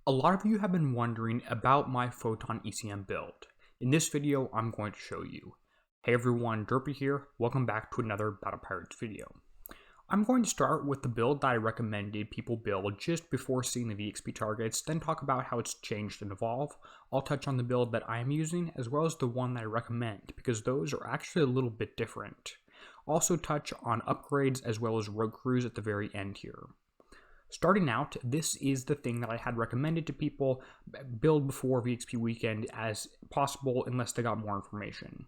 A lot of you have been wondering about my Photon ECM build. In this video, I'm going to show you. Hey everyone, Derpy here. Welcome back to another Battle Pirates video. I'm going to start with the build that I recommended people build just before seeing the VXP targets, then talk about how it's changed and evolved. I'll touch on the build that I am using, as well as the one that I recommend, because those are actually a little bit different. Also touch on upgrades as well as road crews at the very end here. Starting out, this is the thing that I had recommended to people build before VXP weekend as possible unless they got more information.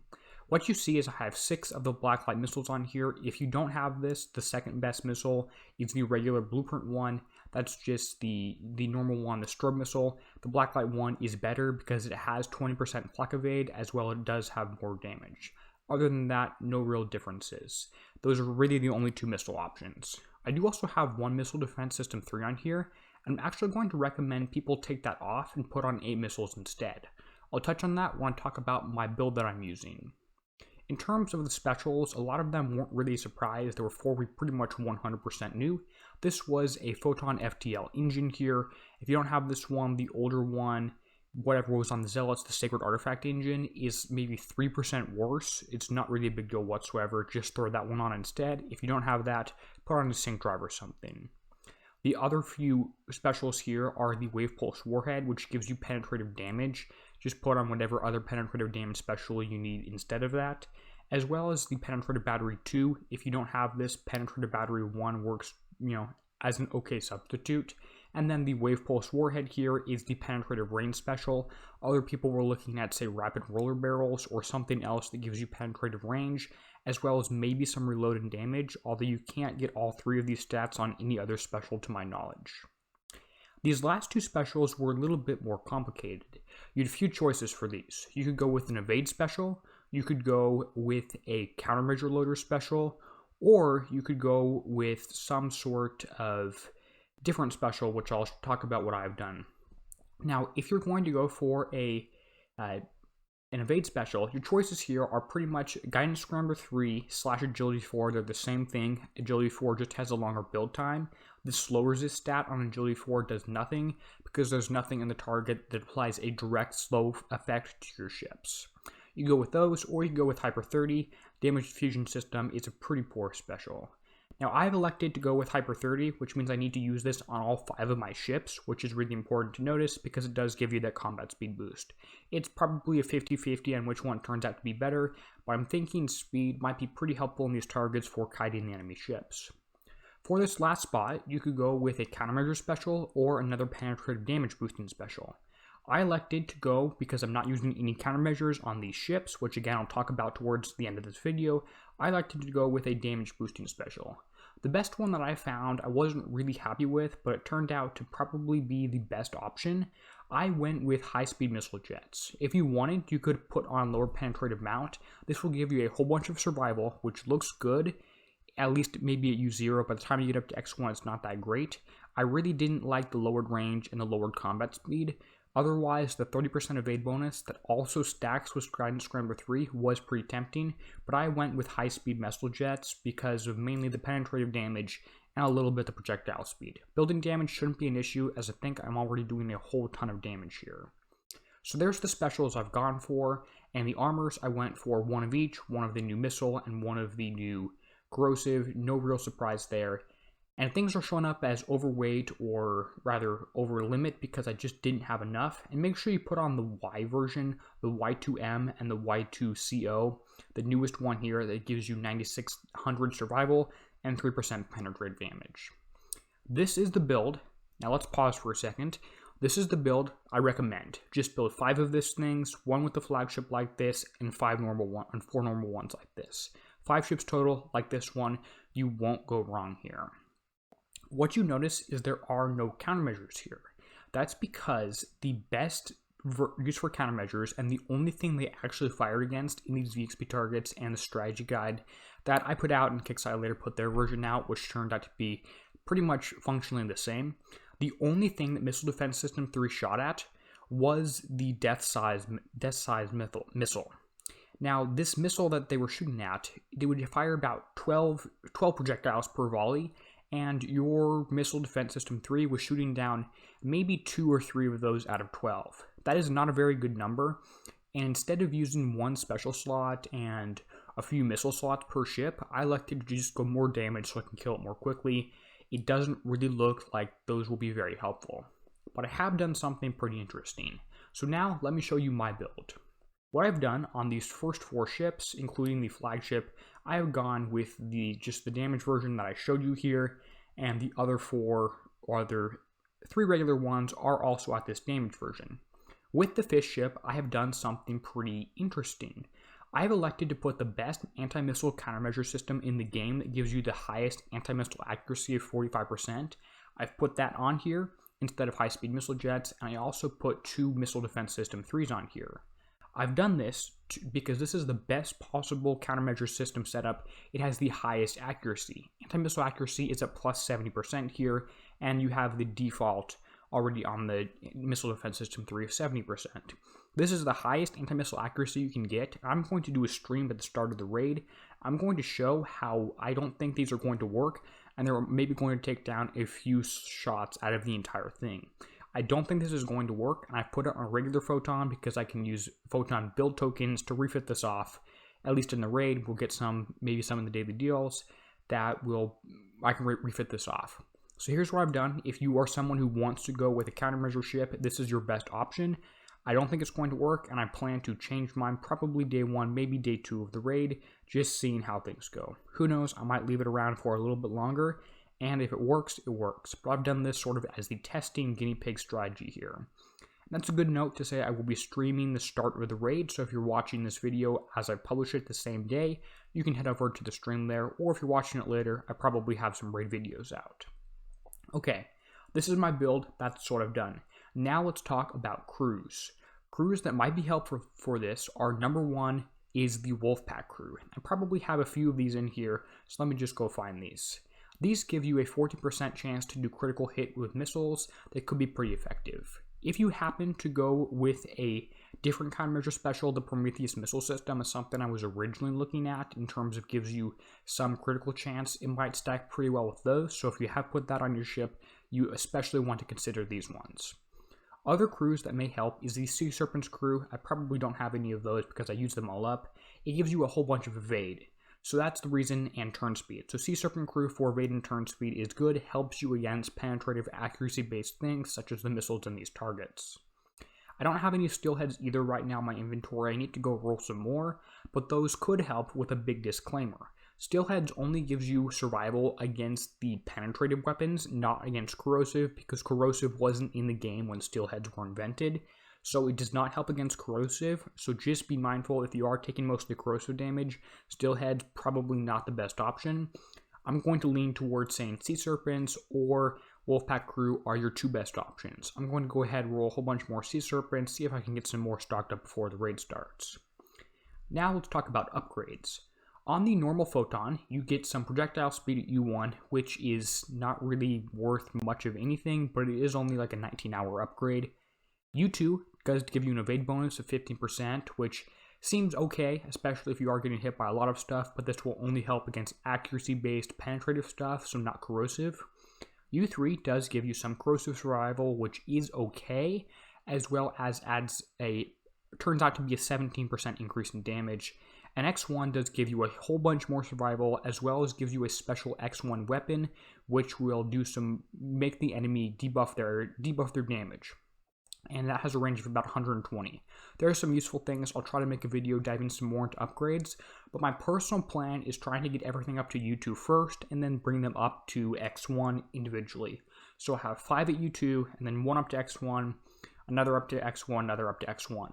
What you see is I have 6 of the blacklight missiles on here. If you don't have this, the second best missile is the regular blueprint one. That's just the normal one, the strobe missile. The blacklight one is better because it has 20% flak evade as well as it does have more damage. Other than that, no real differences. Those are really the only 2 missile options. I do also have 1 missile defense system 3 on here, and I'm actually going to recommend people take that off and put on 8 missiles instead. I'll touch on that when I talk about my build that I'm using. In terms of the specials, a lot of them weren't really surprised. There were 4 we pretty much 100% knew. This was a Photon FTL engine here. If you don't have this one, the older one, whatever was on the Zealots, the Sacred Artifact engine, is maybe 3% worse. It's not really a big deal whatsoever. Just throw that one on instead. If you don't have that, put on a sync drive or something. The other few specials here are the Wave Pulse Warhead, which gives you penetrative damage. Just put on whatever other penetrative damage special you need instead of that. As well as the Penetrative Battery 2. If you don't have this, Penetrative Battery 1 works, as an okay substitute. And then the Wave Pulse Warhead here is the Penetrative Range special. Other people were looking at, say, Rapid Roller Barrels or something else that gives you penetrative range, as well as maybe some reload and damage, although you can't get all 3 of these stats on any other special to my knowledge. These last 2 specials were a little bit more complicated. You had a few choices for these. You could go with an Evade special, you could go with a Countermeasure Loader special, or you could go with some sort of different special, which I'll talk about what I've done. Now, if you're going to go for an Evade special, your choices here are pretty much Guidance Scrambler 3 / Agility 4. They're the same thing. Agility 4 just has a longer build time. The slow resist stat on Agility 4 does nothing because there's nothing in the target that applies a direct slow effect to your ships. You go with those, or you go with Hyper 30. Damage Diffusion System is a pretty poor special. Now, I've elected to go with Hyper 30, which means I need to use this on all 5 of my ships, which is really important to notice because it does give you that combat speed boost. It's probably a 50-50 on which one turns out to be better, but I'm thinking speed might be pretty helpful in these targets for kiting the enemy ships. For this last spot, you could go with a Countermeasure special or another penetrative damage boosting special. I elected to go, because I'm not using any countermeasures on these ships, which again I'll talk about towards the end of this video, I elected to go with a damage boosting special. The best one that I found I wasn't really happy with, but it turned out to probably be the best option. I went with high-speed missile jets. If you wanted, you could put on lower penetrative mount. This will give you a whole bunch of survival, which looks good, at least maybe at U0. By the time you get up to X1, it's not that great. I really didn't like the lowered range and the lowered combat speed. Otherwise, the 30% evade bonus that also stacks with Guidance Scrambler 3 was pretty tempting, but I went with high-speed missile jets because of mainly the penetrative damage and a little bit the projectile speed. Building damage shouldn't be an issue, as I think I'm already doing a whole ton of damage here. So there's the specials I've gone for, and the armors I went for 1 of each, 1 of the new missile and 1 of the new corrosive. No real surprise there. And things are showing up as overweight, or rather over limit, because I just didn't have enough. And make sure you put on the Y version, the Y2M and the Y2CO, the newest one here that gives you 9600 survival and 3% penetrative damage. This is the build. Now let's pause for a second. This is the build I recommend. Just build 5 of these things, 1 with the flagship like this, and 4 normal ones like this. 5 ships total like this one. You won't go wrong here. What you notice is there are no countermeasures here. That's because the best use for countermeasures, and the only thing they actually fired against in these VXP targets and the strategy guide that I put out, and Kixeye later put their version out, which turned out to be pretty much functionally the same. The only thing that Missile Defense System 3 shot at was the death size missile. Now, this missile that they were shooting at, they would fire about 12 projectiles per volley, and your Missile Defense System 3 was shooting down maybe 2 or 3 of those out of 12. That is not a very good number, and instead of using one special slot and a few missile slots per ship, I elected to just go more damage so I can kill it more quickly. It doesn't really look like those will be very helpful, but I have done something pretty interesting. So now let me show you my build. What I've done on these first 4 ships, including the Flagship, I have gone with just the damage version that I showed you here, and the other 3 regular ones are also at this damage version. With the Fish ship, I have done something pretty interesting. I have elected to put the best anti-missile countermeasure system in the game that gives you the highest anti-missile accuracy of 45%. I've put that on here instead of high-speed missile jets, and I also put 2 Missile Defense System 3s on here. I've done this because this is the best possible countermeasure system setup. It has the highest accuracy. Anti-missile accuracy is at plus 70% here, and you have the default already on the Missile Defense System 3 of 70%. This is the highest anti-missile accuracy you can get. I'm going to do a stream at the start of the raid. I'm going to show how I don't think these are going to work, and they're maybe going to take down a few shots out of the entire thing. I don't think this is going to work, and I put it on a regular Photon because I can use Photon build tokens to refit this off. At least in the raid, we'll get maybe some in the daily deals I can refit this off. So here's what I've done. If you are someone who wants to go with a countermeasure ship, this is your best option. I don't think it's going to work, and I plan to change mine probably day 1, maybe day 2 of the raid, just seeing how things go. Who knows, I might leave it around for a little bit longer, and if it works, it works. But I've done this sort of as the testing guinea pig strategy here. And that's a good note to say I will be streaming the start of the raid, so if you're watching this video as I publish it the same day, you can head over to the stream there, or if you're watching it later, I probably have some raid videos out. Okay, this is my build. That's what I've done. Now let's talk about crews. Crews that might be helpful for this are number 1 is the Wolfpack crew. I probably have a few of these in here, so let me just go find these. These give you a 40% chance to do critical hit with missiles that could be pretty effective. If you happen to go with a different countermeasure special, the Prometheus missile system is something I was originally looking at in terms of gives you some critical chance. It might stack pretty well with those, so if you have put that on your ship, you especially want to consider these ones. Other crews that may help is the Sea Serpents crew. I probably don't have any of those because I use them all up. It gives you a whole bunch of evade. So that's the reason, and turn speed. So Sea Serpent crew for evade and turn speed is good, helps you against penetrative accuracy-based things such as the missiles in these targets. I don't have any steelheads either right now in my inventory. I need to go roll some more, but those could help with a big disclaimer. Steelheads only gives you survival against the penetrative weapons, not against corrosive, because corrosive wasn't in the game when steelheads were invented. So it does not help against corrosive, so just be mindful if you are taking mostly corrosive damage, Steelhead's probably not the best option. I'm going to lean towards saying Sea Serpents or Wolfpack crew are your 2 best options. I'm going to go ahead and roll a whole bunch more Sea Serpents, see if I can get some more stocked up before the raid starts. Now let's talk about upgrades. On the normal Photon, you get some projectile speed at U1, which is not really worth much of anything, but it is only like a 19-hour upgrade. U2 does give you an evade bonus of 15%, which seems okay, especially if you are getting hit by a lot of stuff, but this will only help against accuracy-based penetrative stuff, so not corrosive. U3 does give you some corrosive survival, which is okay, as well as turns out to be a 17% increase in damage. And X1 does give you a whole bunch more survival, as well as gives you a special X1 weapon, which will make the enemy debuff their damage. And that has a range of about 120. There are some useful things. I'll try to make a video diving some more into upgrades, but my personal plan is trying to get everything up to U2 first, and then bring them up to X1 individually. So I'll have 5 at U2, and then 1 up to X1, another up to X1, another up to X1.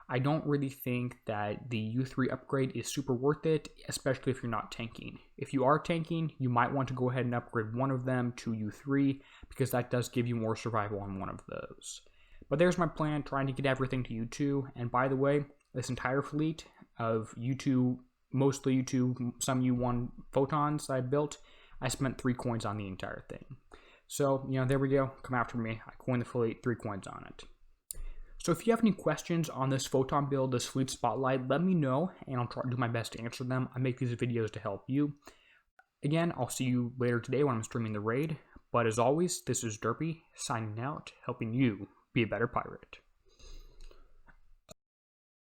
I don't really think that the U3 upgrade is super worth it, especially if you're not tanking. If you are tanking, you might want to go ahead and upgrade one of them to U3, because that does give you more survival on one of those. But there's my plan, trying to get everything to U2. And by the way, this entire fleet of U2, mostly U2, some U1 photons I built, I spent 3 coins on the entire thing. So, there we go. Come after me. I coined the fleet, 3 coins on it. So if you have any questions on this Photon build, this fleet spotlight, let me know, and I'll try to do my best to answer them. I make these videos to help you. Again, I'll see you later today when I'm streaming the raid, but as always, this is Derpy, signing out, helping you be a better pirate.